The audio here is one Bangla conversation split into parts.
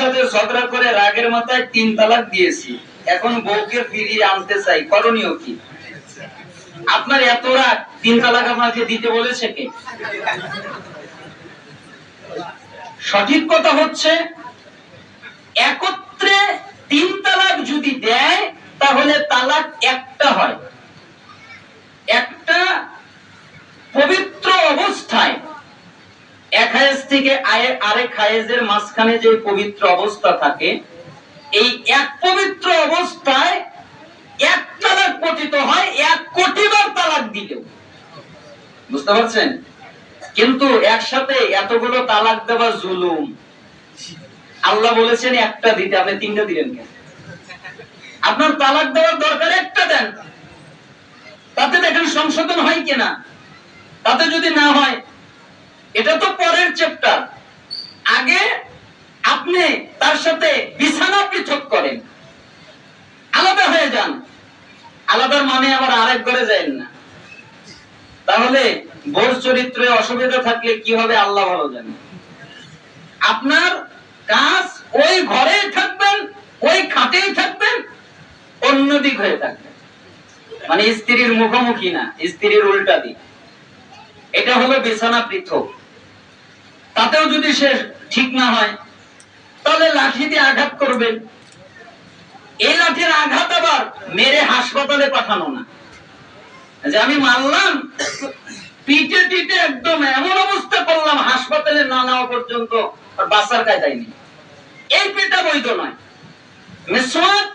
সাথে ঝগড়া করে রাগের মাথায় 3 তালাক দিয়েছি, এখন বউকে ফিরিয়ে আনতে চাই, করণীয় কি? আপনার এত রাগ, 3 তালাক আপনাকে দিতে বলেছে কে? সঠিক কথা হচ্ছে একত্রে 3 তালাক যদি দেয় তাহলে তালাক একটা হয়। একটা পবিত্র অবস্থায় এক হায়েজ থেকে আরেক হায়েজের মাঝখানে যে পবিত্র অবস্থা থাকে, এই এক পবিত্র অবস্থায় এক তালাক পতিত হয় 1 কোটি বার তালাক দিলেও। বুঝতে পারছেন? কিন্তু একসাথে এতগুলো তালাক দেওয়া জুলুম। আল্লাহ বলেছেন একটা দিতে, আপনি 3টা দিলেন কেন? আপনার তালাক দেওয়ার দরকার একটা দেন, তাতে দেখেন সংশোধন হয় কিনা। তাতে যদি না হয়, এটা তো পরের চ্যাপ্টার। আগে আপনি তার সাথে বিছানা পৃথক করেন, আলাদা হয়ে যান। আলাদার মানে আবার আরেক ঘরে যান না। তাহলে বোর চরিত্রে অসুবিধা থাকলে কি হবে আল্লাহ ভালো জানেন। আপনার কাজ ওই ঘরেই থাকবেন, ওই খাটেই থাকবেন, অন্য দিক হয়ে থাকবেন, মানে স্ত্রীর মুখোমুখি না, স্ত্রীর উল্টা দিক। এটা হলো বিছানা পৃথক। তাতেও যদি সে ঠিক না হয়, তাহলে লাঠি দিয়ে আঘাত করবেন। এই লাঠির আঘাত আবার মেরে হাসপাতালে পাঠানো না, যে আমি মারলাম, পিঠে টিটে একদম এমন অবস্থা করলাম হাসপাতালে না নেওয়া পর্যন্ত বাঁচার কায়দাই নেই। এই পেটা বৈধ নয়। মিসওয়াক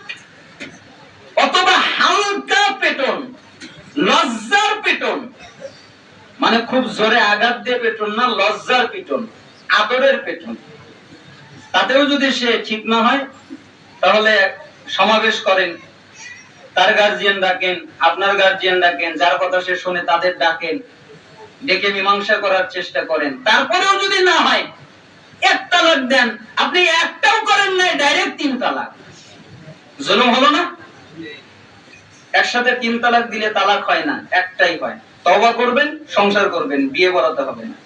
অথবা হালকা পেটন, লজ্জার পেটন, মানে খুব জোরে আঘাত দিয়ে পেটন না, লজ্জার পেটন, আদরের পেটন। তাতেও যদি সে ঠিক না হয়, তাহলে সমাবেশ করেন, তার গার্জিয়ান ডাকেন, আপনার গার্জিয়ান ডাকেন, যার কথা সে শুনে তাদের ডাকেন, ডেকে মীমাংসা করার চেষ্টা করেন। তারপরেও যদি না হয়, 1 তালাক দেন। আপনি একটাও করেন নাই, ডাইরেক্ট 3 তালাক। জুলুম হলো না? একসাথে 3 তালাক দিলে তালাক হয় না, একটাই হয়। তওবা করবেন, সংসার করবেন, বিয়ে করাতে হবে না।